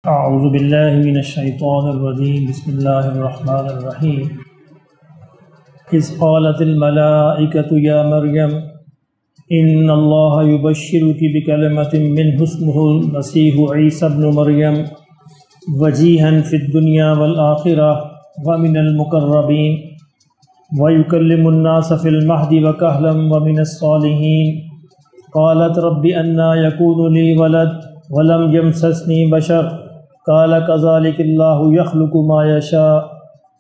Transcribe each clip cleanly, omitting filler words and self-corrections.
اعوذ باللہ من الشیطان الرجیم بسم اللہ الرحمن الرحیم اذ قالت الملائکۃ یا مریم ان اللہ یبشرک بکلمۃ منہ اسمہ المسیح عیسی ابن مریم وجیہا فی الدنیا والآخرہ ومن المقربین ویکلم الناس فی المہد وکہلا ومن الصالحین قالت رب انا یکون لی ولد ولم یمسسنی بشر قال كذلك الله يخلق ما يشاء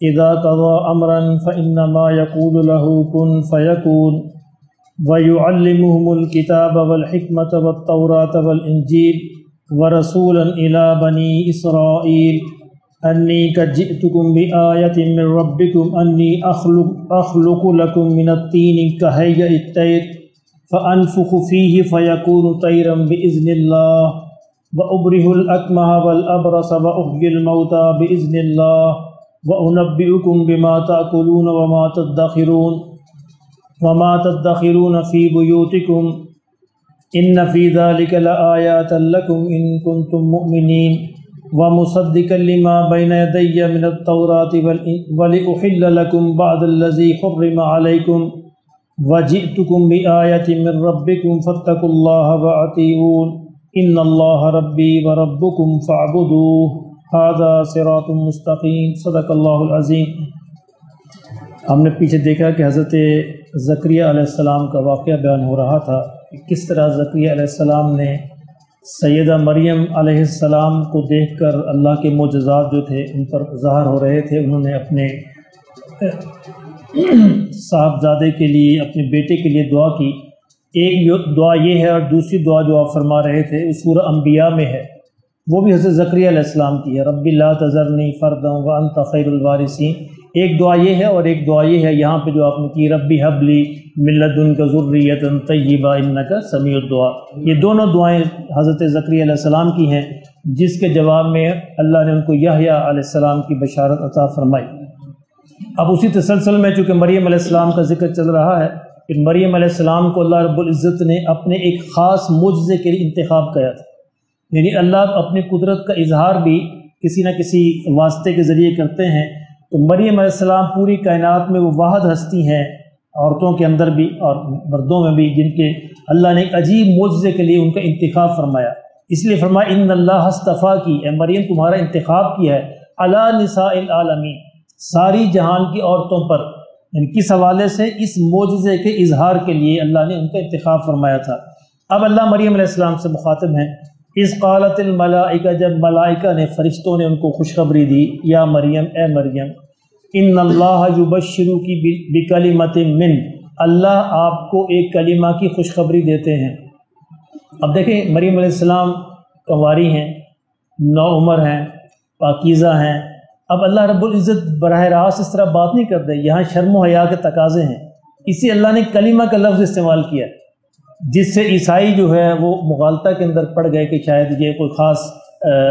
اذا قضى امرا فانما يقول له كن فيكون ويعلمهم الكتاب والحكمة والتوراة والانجيل ورسولا الى بني اسرائيل اني قد جئتكم بآية من ربكم اني اخلق لكم من الطين كهيئة الطير فانفخ فيه فيكون طيرا باذن الله وَأُبْرِئُ الْأَكْمَحَ وَالْأَبْرَصَ وَأُحْيِي الْمَوْتَى بِإِذْنِ اللَّهِ وَأُنَبِّئُكُم بِمَا تَأْكُلُونَ وَمَا تَدَّخِرُونَ فِي بُيُوتِكُمْ إِنَّ فِي ذَلِكَ لَآيَاتًا لَكُمْ إِن كُنتُم مُّؤْمِنِينَ وَمُصَدِّقًا لِّمَا بَيْنَ يَدَيَّ مِنَ التَّوْرَاةِ وَلِأُحِلَّ لَكُم بَعْضَ الَّذِي حُرِّمَ عَلَيْكُمْ وَجِئْتُكُم بِآيَةٍ مِّن رَّبِّكُمْ فَاتَّقُوا اللَّهَ وَأَطِيعُونِ ان اللہ ربی وربکم فاعبدوہ ھذا صراط مستقیم صدق اللہ العظیم۔ ہم نے پیچھے دیکھا کہ حضرت زکریا علیہ السلام کا واقعہ بیان ہو رہا تھا کہ کس طرح زکریا علیہ السلام نے سیدہ مریم علیہ السلام کو دیکھ کر اللہ کے معجزات جو تھے ان پر ظاہر ہو رہے تھے، انہوں نے اپنے صاحبزادے کے لیے، اپنے بیٹے کے لیے دعا کی۔ ایک دعا یہ ہے اور دوسری دعا جو آپ فرما رہے تھے اس سورہ انبیاء میں ہے، وہ بھی حضرت زکریا علیہ السلام کی ہے، رب لا تذرنی فردا وانت خیر الوارثین۔ ایک دعا یہ ہے اور ایک دعا یہ ہے یہاں پہ جو آپ نے کی، ربی حب لی من لدنک ذریۃ طیبہ انک سمیع الدعاء۔ یہ دونوں دعائیں حضرت زکریا علیہ السلام کی ہیں، جس کے جواب میں اللہ نے ان کو یحییٰ علیہ السلام کی بشارت عطا فرمائی۔ اب اسی تسلسل میں چونکہ مریم علیہ السلام کا ذکر چل رہا ہے، پھر مریم علیہ السلام کو اللہ رب العزت نے اپنے ایک خاص معجزے کے لیے انتخاب کیا تھا، یعنی اللہ اپنی قدرت کا اظہار بھی کسی نہ کسی واسطے کے ذریعے کرتے ہیں۔ تو مریم علیہ السلام پوری کائنات میں وہ واحد ہستی ہیں، عورتوں کے اندر بھی اور مردوں میں بھی، جن کے اللہ نے ایک عجیب معجزے کے لیے ان کا انتخاب فرمایا۔ اس لیے فرمایا ان اللہ اصطفیٰ کی، اے مریم تمہارا انتخاب کیا ہے، علی نساء العالمین، ساری جہان کی عورتوں پر، یعنی کس حوالے سے؟ اس معجزے کے اظہار کے لیے اللہ نے ان کا انتخاب فرمایا تھا۔ اب اللہ مریم علیہ السلام سے مخاطب ہیں، اذ قالت الملائکہ، جب ملائکہ نے، فرشتوں نے ان کو خوشخبری دی، یا مریم، اے مریم، ان اللہ یبشرک بکلمۃ من، اللہ آپ کو ایک کلمہ کی خوشخبری دیتے ہیں۔ اب دیکھیں مریم علیہ السلام کنواری ہیں، نو عمر ہیں، پاکیزہ ہیں۔ اب اللہ رب العزت براہ راست اس طرح بات نہیں کرتے، یہاں شرم و حیا کے تقاضے ہیں، اسی اللہ نے کلمہ کا لفظ استعمال کیا، جس سے عیسائی جو ہے وہ مغالطہ کے اندر پڑ گئے کہ شاید یہ کوئی خاص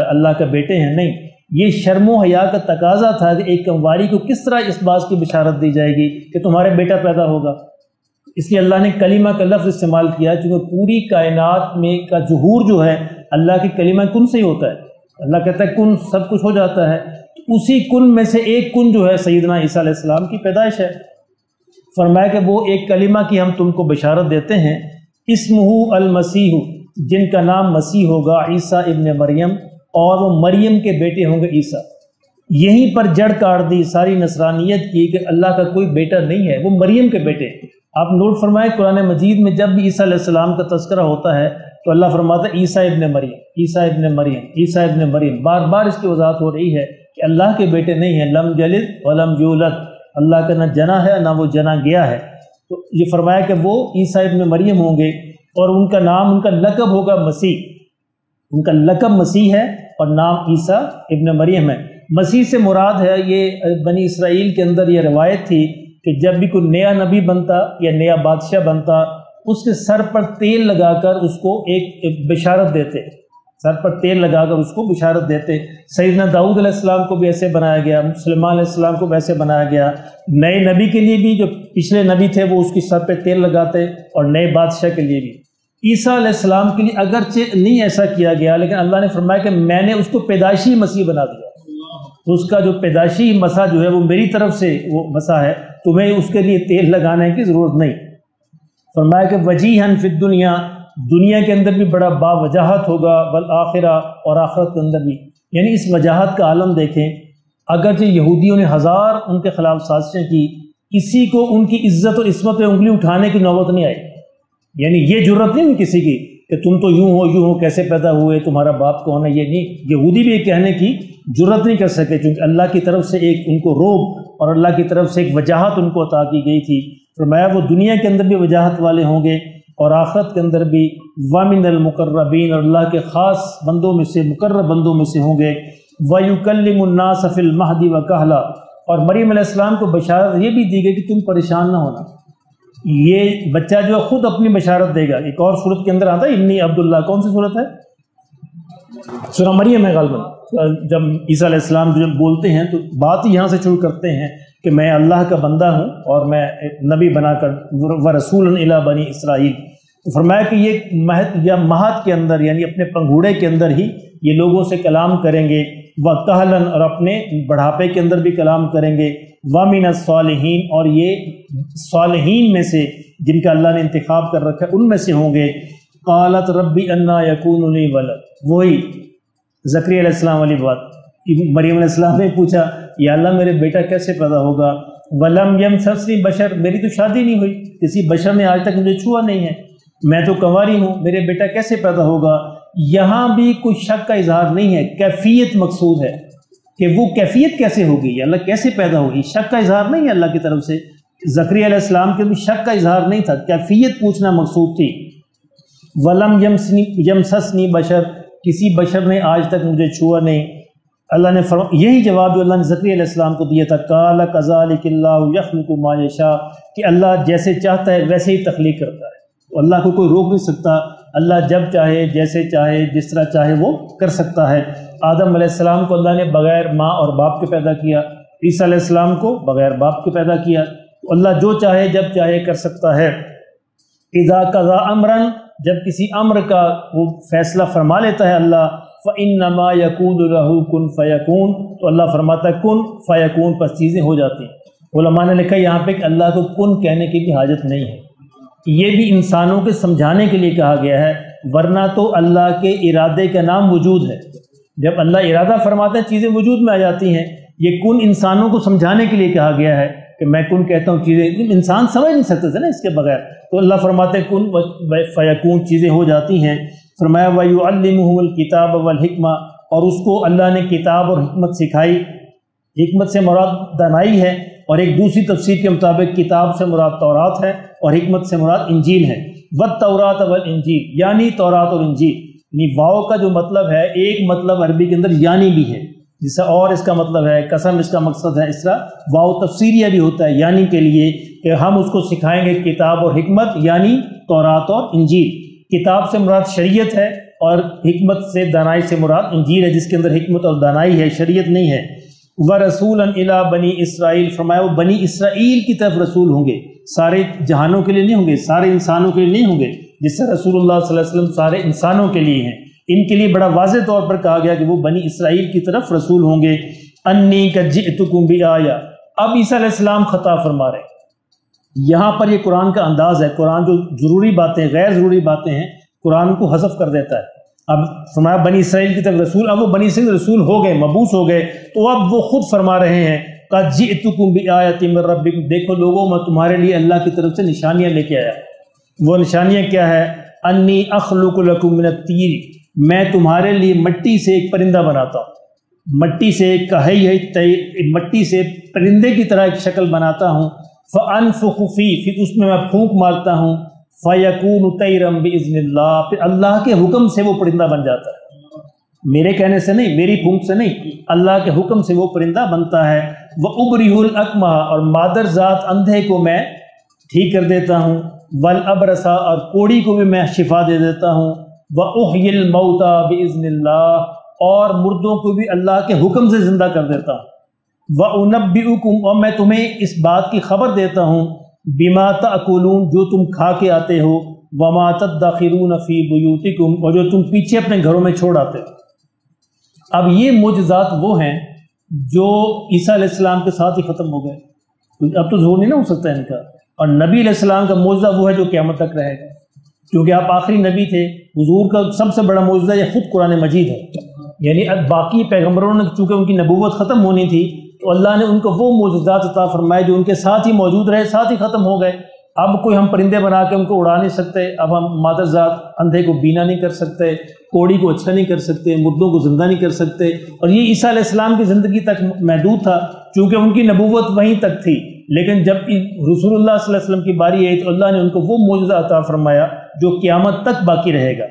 اللہ کا بیٹے ہیں۔ نہیں، یہ شرم و حیا کا تقاضا تھا کہ ایک کنواری کو کس طرح اس بات کی بشارت دی جائے گی کہ تمہارے بیٹا پیدا ہوگا۔ اس لیے اللہ نے کلمہ کا لفظ استعمال کیا، چونکہ پوری کائنات میں کا ظہور جو ہے اللہ کے کلمہ کن سے ہی ہوتا ہے۔ اللہ کہتا ہے کن، سب کچھ ہو جاتا ہے، اسی کن میں سے ایک کن جو ہے سیدنا عیسیٰ علیہ السلام کی پیدائش ہے۔ فرمایا کہ وہ ایک کلمہ کی ہم تم کو بشارت دیتے ہیں، اسمہ المسیح، جن کا نام مسیح ہوگا، عیسیٰ ابن مریم، اور وہ مریم کے بیٹے ہوں گے عیسیٰ۔ یہیں پر جڑ کاٹ دی ساری نصرانیت کی کہ اللہ کا کوئی بیٹا نہیں ہے، وہ مریم کے بیٹے۔ آپ نوٹ فرمائیں قرآن مجید میں جب بھی عیسیٰ علیہ السلام کا تذکرہ ہوتا ہے تو اللہ فرماتا ہے عیسیٰ ابن مریم، عیسیٰ ابن مریم، عیسیٰ ابن مریم، بار بار اس کی وضاحت ہو رہی ہے کہ اللہ کے بیٹے نہیں ہیں، لم یلد ولم یولد، اللہ کا نہ جنا ہے نہ وہ جنا گیا ہے۔ تو یہ فرمایا کہ وہ عیسیٰ ابن مریم ہوں گے اور ان کا نام، ان کا لقب ہوگا مسیح، ان کا لقب مسیح ہے اور نام عیسیٰ ابن مریم ہے۔ مسیح سے مراد ہے، یہ بنی اسرائیل کے اندر یہ روایت تھی کہ جب بھی کوئی نیا نبی بنتا یا نیا بادشاہ بنتا، اس کے سر پر تیل لگا کر اس کو ایک بشارت دیتے، سر پر تیل لگا کر اس کو بشارت دیتے۔ سیدنا داؤد علیہ السلام کو بھی ایسے بنایا گیا، سلیمان علیہ السلام کو بھی ایسے بنایا گیا۔ نئے نبی کے لیے بھی جو پچھلے نبی تھے وہ اس کی سر پہ تیل لگاتے، اور نئے بادشاہ کے لیے بھی۔ عیسیٰ علیہ السلام کے لیے اگرچہ نہیں ایسا کیا گیا، لیکن اللہ نے فرمایا کہ میں نے اس کو پیدائشی مسیح بنا دیا، تو اس کا جو پیدائشی مسا جو ہے وہ میری طرف سے وہ مسا ہے، تمہیں اس کے لیے تیل لگانے کی ضرورت نہیں۔ فرمایا کہ وجیہن فی الدنیا، دنیا کے اندر بھی بڑا باوجاہت ہوگا، والآخرہ، اور آخرت کے اندر بھی۔ یعنی اس وجاہت کا عالم دیکھیں، اگرچہ یہودیوں نے ہزار ان کے خلاف سازشیں کی، کسی کو ان کی عزت اور عصمت پہ انگلی اٹھانے کی نوبت نہیں آئی۔ یعنی یہ جرت نہیں ہوئی کسی کی کہ تم تو یوں ہو، کیسے پیدا ہوئے، تمہارا باپ کون ہے، یہ نہیں۔ یہودی بھی یہ کہنے کی جرت نہیں کر سکے، چونکہ اللہ کی طرف سے ایک ان کو روب اور اللہ کی طرف سے ایک وجاہت ان کو عطا کی گئی تھی۔ فرمایا وہ دنیا کے اندر بھی وجاہت والے ہوں گے اور آخرت کے اندر بھی، وَمِنَ الْمُقَرَّبِينَ، اور اللہ کے خاص بندوں میں سے، مقرب بندوں میں سے ہوں گے۔ وَيُكَلِّمُ النَّاسَ فِي الْمَهْدِ وَكَهْلًا، اور مریم علیہ السلام کو بشارت یہ بھی دی گئی کہ تم پریشان نہ ہونا، یہ بچہ جو خود اپنی بشارت دے گا۔ ایک اور صورت کے اندر آتا ہے انی عبداللہ، کون سی صورت ہے؟ سورہ مریم ہے غالباً۔ جب عیسیٰ علیہ السلام جب بولتے ہیں تو بات یہاں سے شروع کرتے ہیں کہ میں اللہ کا بندہ ہوں اور میں نبی بنا کر ورسولا الی بنی اسرائیل۔ تو فرمایا کہ یہ مہد کے اندر، یعنی اپنے پنگھوڑے کے اندر ہی یہ لوگوں سے کلام کریں گے، وَقَهْلًا، اور اپنے بڑھاپے کے اندر بھی کلام کریں گے، وَمِنَ الصَّالِحِينَ، اور یہ صالحین میں سے جن کا اللہ نے انتخاب کر رکھا ہے ان میں سے ہوں گے۔ قالت ربی انا یکون لی ولد، وہی زکریا علیہ السلام والی بات، مریم علیہ السلام نے پوچھا یا اللہ میرے بیٹا کیسے پیدا ہوگا، ولم یمسسنی بشر، میری تو شادی نہیں ہوئی، کسی بشر نے آج تک مجھے چھوا نہیں ہے، میں تو کنواری ہوں، میرے بیٹا کیسے پیدا ہوگا۔ یہاں بھی کوئی شک کا اظہار نہیں ہے، کیفیت مقصود ہے کہ وہ کیفیت کیسے ہوگی، یا اللہ کیسے پیدا ہوگی، شک کا اظہار نہیں ہے اللہ کی طرف سے۔ زکریا علیہ السلام کے بھی شک کا اظہار نہیں تھا، کیفیت پوچھنا مقصود تھی۔ ولم یمسسنی بشر، کسی بشر نے آج تک مجھے چھوا نہیں۔ اللہ نے یہی جواب جو اللہ نے زکریا علیہ السلام کو دیا تھا، قال کذالک اللہ یخلق ما یشاء، کہ اللہ جیسے چاہتا ہے ویسے ہی تخلیق کرتا ہے، تو اللہ کو کوئی روک نہیں سکتا، اللہ جب چاہے، جیسے چاہے، جس طرح چاہے وہ کر سکتا ہے۔ آدم علیہ السلام کو اللہ نے بغیر ماں اور باپ کے پیدا کیا، عیسیٰ علیہ السلام کو بغیر باپ کے پیدا کیا، تو اللہ جو چاہے جب چاہے کر سکتا ہے۔ اذا قضى امرا، جب کسی امر کا وہ فیصلہ فرما لیتا ہے اللہ، فانما يقول له كن فيكون، تو اللہ فرماتا ہے کن فیکون، پس چیزیں ہو جاتی ہیں۔ علماء نے لکھا یہاں پہ کہ اللہ کو کن کہنے کی بھی حاجت نہیں ہے، یہ بھی انسانوں کے سمجھانے کے لیے کہا گیا ہے، ورنہ تو اللہ کے ارادے کا نام وجود ہے۔ جب اللہ ارادہ فرماتا ہے چیزیں وجود میں آ جاتی ہیں، یہ کن انسانوں کو سمجھانے کے لیے کہا گیا ہے کہ میں کن کہتا ہوں، چیزیں انسان سمجھ نہیں سکتے تھے نا اس کے بغیر، تو اللہ فرماتے ہیں کن فیکون، چیزیں ہو جاتی ہیں۔ فرمایا وَيُعَلِّمُهُمُ الْكِتَابَ وَالْحِکْمَةَ، اور اس کو اللہ نے کتاب اور حکمت سکھائی۔ حکمت سے مراد دانائی ہے، اور ایک دوسری تفسیر کے مطابق کتاب سے مراد تورات ہے اور حکمت سے مراد انجیل ہے۔ وَالتَّوْرَاةَ وَالْإِنجِيلَ، یعنی تورات اور انجیل، یعنی واو کا جو مطلب ہے، ایک مطلب عربی کے اندر یعنی بھی ہے، جیسا اور اس کا مطلب ہے قسم اس کا مقصد ہے، اس طرح واو تفسیریہ بھی ہوتا ہے یعنی کے لیے، کہ ہم اس کو سکھائیں گے کتاب اور حکمت، یعنی تورات اور انجیل۔ کتاب سے مراد شریعت ہے اور حکمت سے دانائی سے مراد انجیل ہے، جس کے اندر حکمت اور دانائی ہے، شریعت نہیں ہے۔ وَرَسُولًا إِلَىٰ بَنِي إِسْرَائِيلَ، فرمایا وہ بنی اسرائیل کی طرف رسول ہوں گے، سارے جہانوں کے لیے نہیں ہوں گے، سارے انسانوں کے لیے نہیں ہوں گے، جس سے رسول اللہ صلی اللہ علیہ وسلم سارے انسانوں کے لیے ہیں۔ ان کے لیے بڑا واضح طور پر کہا گیا کہ وہ بنی اسرائیل کی طرف رسول ہوں گے۔ انی قد جئتکم بآیہ، اب عیسیٰ علیہ السلام خطا فرما رہے ہیں، یہاں پر یہ قرآن کا انداز ہے، قرآن جو ضروری باتیں، غیر ضروری باتیں ہیں، قرآن کو حذف کر دیتا ہے۔ اب فرمایا بنی اسرائیل کی طرف رسول، اب وہ بنی اسرائیل رسول ہو گئے، مبعوث ہو گئے، تو اب وہ خود فرما رہے ہیں قد جئتکم بآیۃ من ربکم، دیکھو لوگوں میں تمہارے لیے اللہ کی طرف سے نشانیاں لے کے آیا۔ وہ نشانیاں کیا ہے؟ انی اخلق لکم من الطیر، میں تمہارے لیے مٹی سے ایک پرندہ بناتا ہوں، مٹی سے ایک مٹی سے پرندے کی طرح ایک شکل بناتا ہوں، فانفخ فیہ، پھر اس میں پھونک مارتا ہوں، فیکون طیرا باذن اللہ، پھر اللہ کے حکم سے وہ پرندہ بن جاتا ہے، میرے کہنے سے نہیں، میری پھونک سے نہیں، اللہ کے حکم سے وہ پرندہ بنتا ہے۔ وابرئ الاکمہ، اور مادر ذات اندھے کو میں ٹھیک کر دیتا ہوں، والابرص، اور کوڑی کو بھی میں شفا دے دیتا ہوں، وَأُحْيِي الْمَوْتَى بِإِذْنِ اللَّهِ، اور مردوں کو بھی اللہ کے حکم سے زندہ کر دیتا ہوں، وَأُنَبِّئُكُمْ، اور میں تمہیں اس بات کی خبر دیتا ہوں، بما تأکلون جو تم کھا کے آتے ہو، وما تدخرون فی بیوتکم اور جو تم پیچھے اپنے گھروں میں چھوڑ آتے ہو۔ اب یہ معجزات وہ ہیں جو عیسیٰ علیہ السلام کے ساتھ ہی ختم ہو گئے، اب تو ظہور نہیں نہ ہو سکتا ان کا، اور نبی علیہ السلام کا معجزہ وہ ہے جو قیامت تک رہے گا، کیونکہ آپ آخری نبی تھے۔ حضور کا سب سے بڑا معجزہ یہ خود قرآن مجید ہے، یعنی اب باقی پیغمبروں نے چونکہ ان کی نبوت ختم ہونی تھی تو اللہ نے ان کو وہ معجزات عطا فرمائے جو ان کے ساتھ ہی موجود رہے، ساتھ ہی ختم ہو گئے۔ اب کوئی ہم پرندے بنا کے ان کو اڑا نہیں سکتے، اب ہم مادر ذات اندھے کو بینا نہیں کر سکتے، کوڑی کو اچھا نہیں کر سکتے، مردوں کو زندہ نہیں کر سکتے، اور یہ عیسیٰ علیہ السلام کی زندگی تک محدود تھا چونکہ ان کی نبوت وہیں تک تھی۔ لیکن جب رسول اللہ صلی اللہ علیہ وسلم کی باری آئی تو اللہ نے ان کو وہ معجزہ عطا فرمایا جو قیامت تک باقی رہے گا۔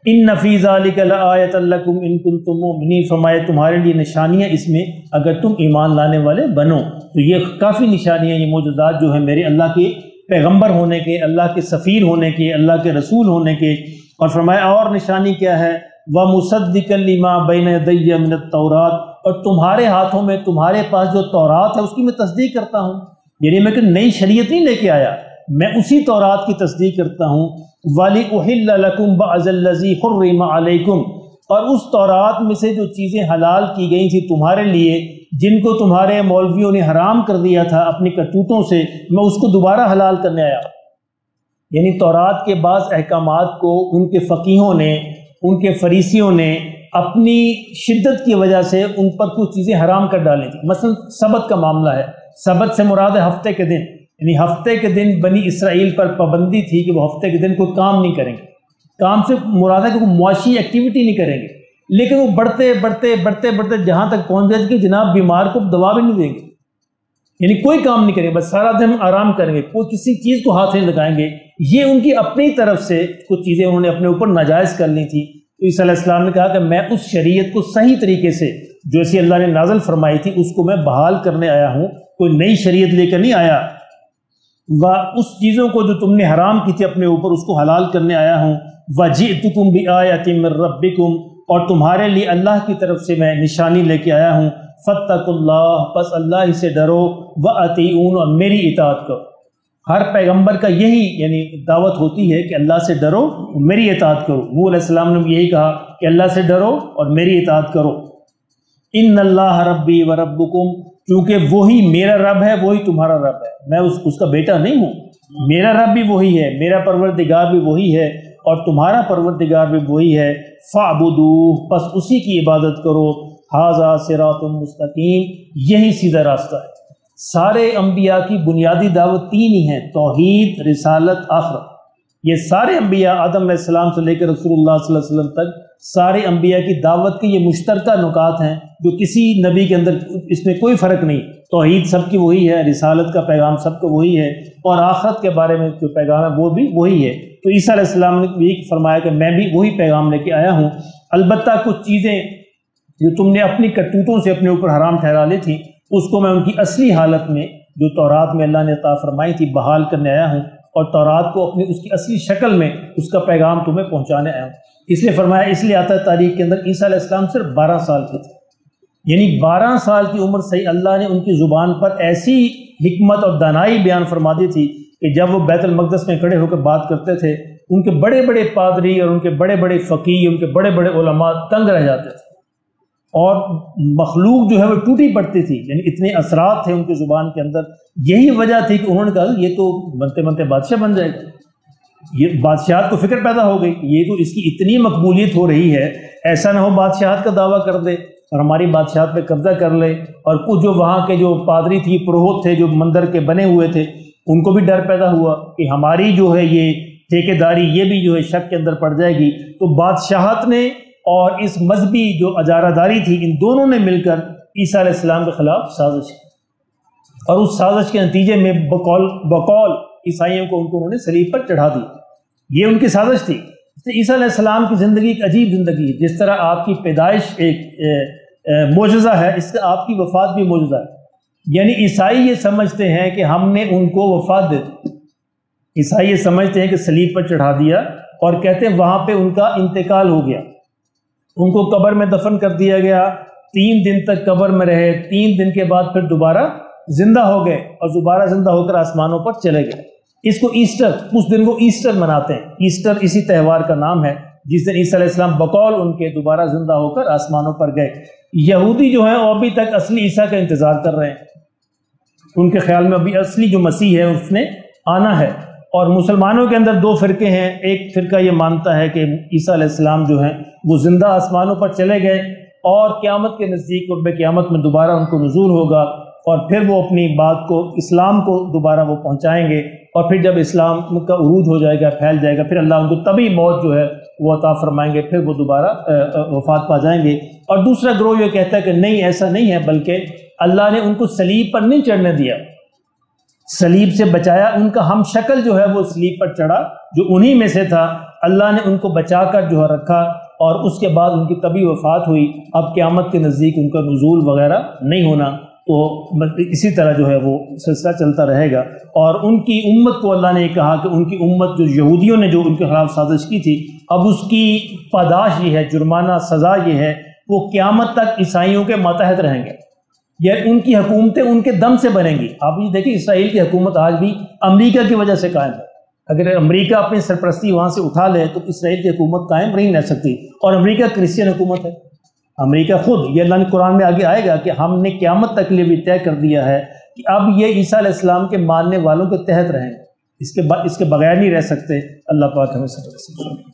ان فی ذلک لآیۃ لکم ان کنتم مؤمنین، فرمایا تمہارے لیے نشانیاں اس میں اگر تم ایمان لانے والے بنو۔ تو یہ کافی نشانیاں، یہ معجزات جو ہیں میرے اللہ کے پیغمبر ہونے کے، اللہ کے سفیر ہونے کے، اللہ کے رسول ہونے کے۔ اور فرمایا اور نشانی کیا ہے، وَمُصَدِّقًا لِمَا بَيْنَ يَدَيَّ مِنَ التَّوْرَاةِ، اور تمہارے ہاتھوں میں، تمہارے پاس جو تورات ہے اس کی میں تصدیق کرتا ہوں، یعنی میں کہ نئی شریعت نہیں لے کے آیا، میں اسی تورات کی تصدیق کرتا ہوں۔ وَلِأُحِلَّ لَكُمْ بَعْضَ الَّذِي حُرِّمَ عَلَيْكُمْ، اور اس تورات میں سے جو چیزیں حلال کی گئی تھی تمہارے لیے، جن کو تمہارے مولویوں نے حرام کر دیا تھا اپنی کرتوتوں سے، میں اس کو دوبارہ حلال کرنے آیا۔ یعنی تورات کے بعض احکامات کو ان کے فقیہوں نے، ان کے فریسیوں نے اپنی شدت کی وجہ سے ان پر کچھ چیزیں حرام کر ڈالی تھی۔ مثلا سبت کا معاملہ ہے، سبت سے مراد ہے ہفتے کے دن، یعنی ہفتے کے دن بنی اسرائیل پر پابندی تھی کہ وہ ہفتے کے دن کوئی کام نہیں کریں گے۔ کام سے مراد ہے کہ وہ معاشی ایکٹیویٹی نہیں کریں گے، لیکن وہ بڑھتے بڑھتے بڑھتے بڑھتے جہاں تک پہنچ گئے کہ جناب بیمار کو دوا بھی نہیں دیں گے، یعنی کوئی کام نہیں کریں گے، بس سارا دن آرام کریں گے، کوئی کسی چیز کو ہاتھ نہیں لگائیں گے۔ یہ ان کی اپنی طرف سے کچھ چیزیں انہوں نے اپنے اوپر ناجائز کر لی تھی۔ تو عیسیٰ علیہ السلام نے کہا کہ میں اس شریعت کو صحیح طریقے سے جو ایسی اللہ نے نازل فرمائی تھی اس کو میں بحال کرنے آیا ہوں، کوئی نئی شریعت لے کر نہیں آیا۔ اس چیزوں کو جو تم نے حرام کی تھی اپنے اوپر اس کو حلال کرنے آیا ہوں۔ وَجِئْتُكُمْ بِآیَةٍ مِّن رَبِّكُمْ، اور تمہارے لیے اللہ کی طرف سے میں نشانی لے کے آیا ہوں۔ فَاتَّقُوا اللَّهَ، پس اللہ ہی سے ڈرو، وَأَطِیعُونِ، اور میری اطاعت کرو۔ ہر پیغمبر کا یہی یعنی دعوت ہوتی ہے کہ اللہ سے ڈرو، میری اطاعت کرو۔ نوح علیہ السلام نے بھی یہی کہا کہ اللہ سے ڈرو اور میری اطاعت کرو۔ ان اللہ ربی و ربکم، کیونکہ وہی میرا رب ہے، وہی تمہارا رب ہے، میں اس کا بیٹا نہیں ہوں، میرا رب بھی وہی ہے، میرا پروردگار بھی وہی ہے، اور تمہارا پروردگار بھی وہی ہے۔ فاعبدوہ، پس اسی کی عبادت کرو۔ ھذا صراط مستقیم، یہی سیدھا راستہ ہے۔ سارے انبیاء کی بنیادی دعوت تین ہی ہیں، توحید، رسالت، آخرت۔ یہ سارے انبیاء آدم علیہ السلام سے لے کر رسول اللہ صلی اللہ علیہ وسلم تک سارے انبیاء کی دعوت کے یہ مشترکہ نکات ہیں جو کسی نبی کے اندر اس میں کوئی فرق نہیں۔ توحید سب کی وہی ہے، رسالت کا پیغام سب کا وہی ہے، اور آخرت کے بارے میں جو پیغام ہے وہ بھی وہی ہے۔ تو عیسیٰ علیہ السلام نے بھی فرمایا کہ میں بھی وہی پیغام لے کے آیا ہوں، البتہ کچھ چیزیں جو تم نے اپنی کرتوتوں سے اپنے اوپر حرام ٹھہرا لی تھی اس کو میں ان کی اصلی حالت میں جو تورات میں اللہ نے عطا فرمائی تھی بحال کرنے آیا ہوں، اور تورات کو اپنی اس کی اصلی شکل میں اس کا پیغام تمہیں پہنچانے آیا ہوں۔ اس لیے فرمایا، اس لیے آتا ہے تاریخ کے اندر عیسیٰ علیہ السلام صرف 12 سال کے تھے، یعنی 12 سال کی عمر سے اللہ نے ان کی زبان پر ایسی حکمت اور دانائی بیان فرما دی تھی کہ جب وہ بیت المقدس میں کھڑے ہو کر بات کرتے تھے ان کے بڑے بڑے پادری اور ان کے بڑے بڑے فقیہ، ان کے بڑے بڑے علماء تنگ رہ جاتے تھے، اور مخلوق جو ہے وہ ٹوٹی پڑتی تھی، یعنی اتنے اثرات تھے ان کی زبان کے اندر۔ یہی وجہ تھی کہ انہوں نے کہا یہ تو بنتے بنتے بادشاہ بن جائے گا، یہ بادشاہت کو فکر پیدا ہو گئی، یہ تو اس کی اتنی مقبولیت ہو رہی ہے، ایسا نہ ہو بادشاہت کا دعویٰ کر دے اور ہماری بادشاہت پہ قبضہ کر لے۔ اور کچھ جو وہاں کے جو پادری تھی، پروہت تھے جو مندر کے بنے ہوئے تھے، ان کو بھی ڈر پیدا ہوا کہ ہماری جو ہے یہ ٹھیکیداری یہ بھی جو ہے شک کے اندر پڑ جائے گی۔ تو بادشاہت نے اور اس مذہبی جو اجارہ داری تھی، ان دونوں نے مل کر عیسیٰ علیہ السلام کے خلاف سازش کی، اور اس سازش کے نتیجے میں بقول عیسائیوں کو انہوں نے صلیب پر چڑھا دی۔ یہ ان کی سازش تھی۔ عیسیٰ علیہ السلام کی زندگی ایک عجیب زندگی ہے، جس طرح آپ کی پیدائش ایک معجزہ ہے، اس کا آپ کی وفات بھی معجزہ ہے۔ یعنی عیسائی یہ سمجھتے ہیں کہ ہم نے ان کو وفات دے دی، عیسائی یہ سمجھتے ہیں کہ صلیب پر چڑھا دیا، اور کہتے ہیں وہاں پہ ان کا انتقال ہو گیا، ان کو قبر میں دفن کر دیا گیا، 3 دن تک قبر میں رہے، 3 دن کے بعد پھر دوبارہ زندہ ہو گئے اور دوبارہ زندہ ہو کر آسمانوں پر چلے گئے۔ اس کو ایسٹر، اس دن وہ ایسٹر مناتے ہیں۔ ایسٹر اسی تہوار کا نام ہے جس دن عیسیٰ علیہ السلام بقول ان کے دوبارہ زندہ ہو کر آسمانوں پر گئے۔ یہودی جو ہیں وہ ابھی تک اصلی عیسیٰ کا انتظار کر رہے ہیں، ان کے خیال میں ابھی اصلی جو مسیح ہے اس نے آنا ہے۔ اور مسلمانوں کے اندر دو فرقے ہیں، ایک فرقہ یہ مانتا ہے کہ عیسیٰ علیہ السلام جو ہیں وہ زندہ آسمانوں پر چلے گئے اور قیامت کے نزدیک قرب قیامت میں دوبارہ ان کو نزول ہوگا اور پھر وہ اپنی بات کو، اسلام کو دوبارہ وہ پہنچائیں گے، اور پھر جب اسلام کا عروج ہو جائے گا، پھیل جائے گا، پھر اللہ ان کو طبی موت جو ہے وہ عطا فرمائیں گے، پھر وہ دوبارہ وفات پا جائیں گے۔ اور دوسرا گروہ یہ کہتا ہے کہ نہیں، ایسا نہیں ہے، بلکہ اللہ نے ان کو صلیب پر نہیں چڑھنے دیا، صلیب سے بچایا، ان کا ہم شکل جو ہے وہ صلیب پر چڑھا جو انہی میں سے تھا، اللہ نے ان کو بچا کر جو ہے رکھا، اور اس کے بعد ان کی طبی وفات ہوئی۔ اب قیامت کے نزدیک ان کا نزول وغیرہ نہیں ہونا، تو اسی طرح جو ہے وہ سلسلہ چلتا رہے گا۔ اور ان کی امت کو اللہ نے یہ کہا کہ ان کی امت جو یہودیوں نے جو ان کے خلاف سازش کی تھی، اب اس کی پاداش یہ ہے، جرمانہ سزا یہ ہے، وہ قیامت تک عیسائیوں کے ماتحت رہیں گے، یہ ان کی حکومتیں ان کے دم سے بنیں گی۔ آپ یہ دیکھیں، اسرائیل کی حکومت آج بھی امریکہ کی وجہ سے قائم ہے۔ اگر امریکہ اپنی سرپرستی وہاں سے اٹھا لے تو اسرائیل کی حکومت قائم نہیں رہ سکتی، اور امریکہ کرسچین حکومت ہے۔ امریکہ خود، یہ اللہ نے قرآن میں آگے آئے گا کہ ہم نے قیامت تک لیے بھی طے کر دیا ہے کہ اب یہ عیسیٰ علیہ السلام کے ماننے والوں کے تحت رہیں گے، اس کے بغیر نہیں رہ سکتے۔ اللہ پاک ہمیں سب